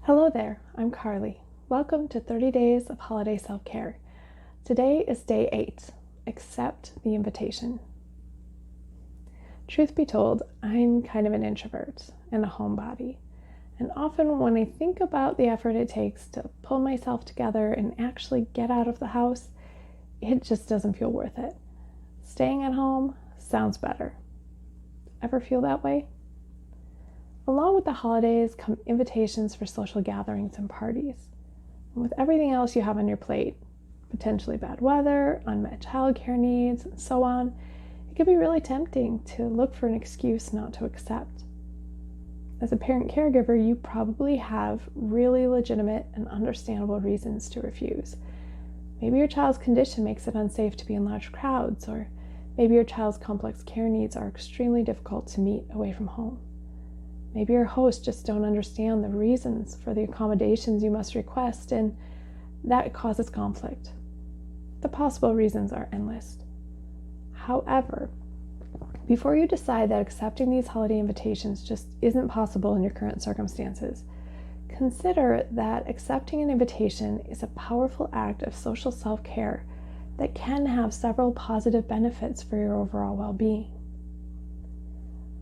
Hello there, I'm Carly. Welcome to 30 Days of Holiday Self-Care. Today is day 8. Accept the invitation. Truth be told, I'm kind of an introvert and a homebody. And often when I think about the effort it takes to pull myself together and actually get out of the house, it just doesn't feel worth it. Staying at home sounds better. Ever feel that way? Along with the holidays come invitations for social gatherings and parties. And with everything else you have on your plate, potentially bad weather, unmet childcare needs, and so on, it can be really tempting to look for an excuse not to accept. As a parent caregiver, you probably have really legitimate and understandable reasons to refuse. Maybe your child's condition makes it unsafe to be in large crowds, or maybe your child's complex care needs are extremely difficult to meet away from home. Maybe your hosts just don't understand the reasons for the accommodations you must request, and that causes conflict. The possible reasons are endless. However, before you decide that accepting these holiday invitations just isn't possible in your current circumstances, consider that accepting an invitation is a powerful act of social self-care that can have several positive benefits for your overall well-being.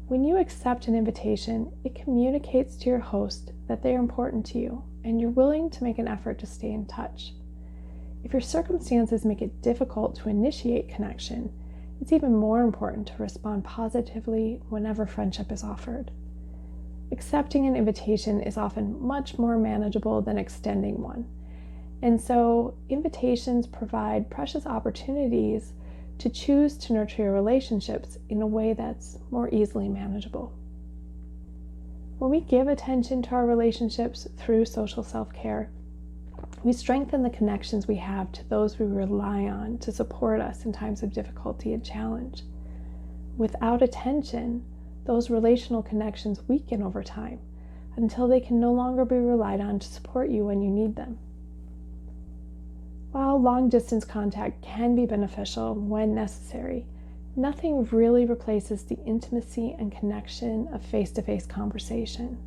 When you accept an invitation, it communicates to your host that they are important to you and you're willing to make an effort to stay in touch. If your circumstances make it difficult to initiate connection, it's even more important to respond positively whenever friendship is offered. Accepting an invitation is often much more manageable than extending one, and so invitations provide precious opportunities to choose to nurture your relationships in a way that's more easily manageable. When we give attention to our relationships through social self-care, we strengthen the connections we have to those we rely on to support us in times of difficulty and challenge. Without attention, those relational connections weaken over time until they can no longer be relied on to support you when you need them. While long-distance contact can be beneficial when necessary, nothing really replaces the intimacy and connection of face-to-face conversation.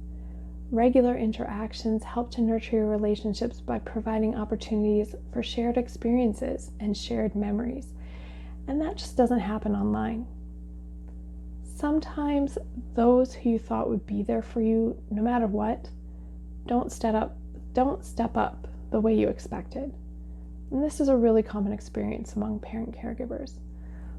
Regular interactions help to nurture your relationships by providing opportunities for shared experiences and shared memories, and that just doesn't happen online. Sometimes those who you thought would be there for you no matter what don't step up the way you expected. And this is a really common experience among parent caregivers.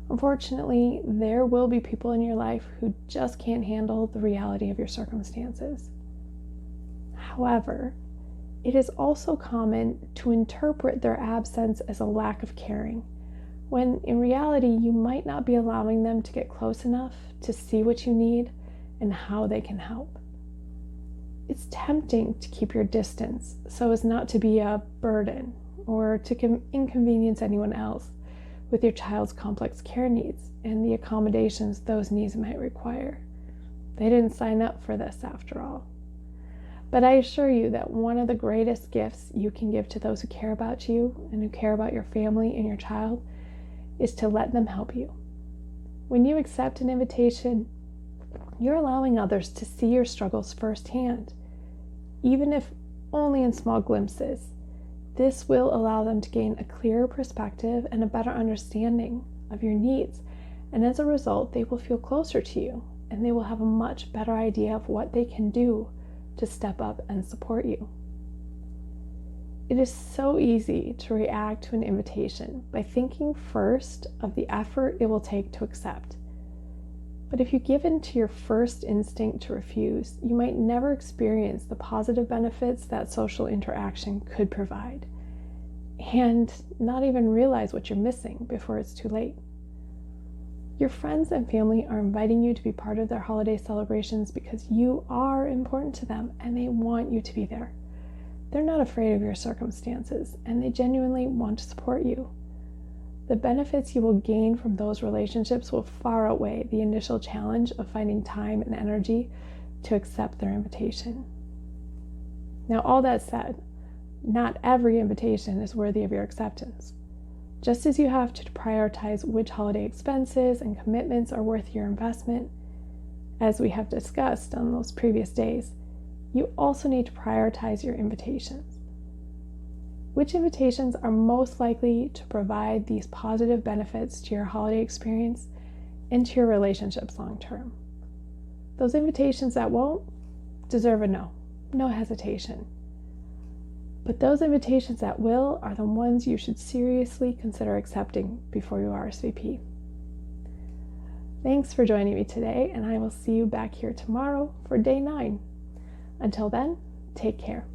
Unfortunately, there will be people in your life who just can't handle the reality of your circumstances. However, it is also common to interpret their absence as a lack of caring, when in reality you might not be allowing them to get close enough to see what you need and how they can help. It's tempting to keep your distance so as not to be a burden or to inconvenience anyone else with your child's complex care needs and the accommodations those needs might require. They didn't sign up for this after all. But I assure you that one of the greatest gifts you can give to those who care about you and who care about your family and your child is to let them help you. When you accept an invitation, you're allowing others to see your struggles firsthand, even if only in small glimpses. This will allow them to gain a clearer perspective and a better understanding of your needs, and as a result, they will feel closer to you, and they will have a much better idea of what they can do to step up and support you. It is so easy to react to an invitation by thinking first of the effort it will take to accept. But if you give in to your first instinct to refuse, you might never experience the positive benefits that social interaction could provide, and not even realize what you're missing before it's too late. Your friends and family are inviting you to be part of their holiday celebrations because you are important to them and they want you to be there. They're not afraid of your circumstances and they genuinely want to support you. The benefits you will gain from those relationships will far outweigh the initial challenge of finding time and energy to accept their invitation. Now, all that said, not every invitation is worthy of your acceptance. Just as you have to prioritize which holiday expenses and commitments are worth your investment, as we have discussed on those previous days, you also need to prioritize your invitations. Which invitations are most likely to provide these positive benefits to your holiday experience and to your relationships long term? Those invitations that won't deserve a no. No hesitation. But those invitations that will are the ones you should seriously consider accepting before you RSVP. Thanks for joining me today, and I will see you back here tomorrow for day 9. Until then, take care.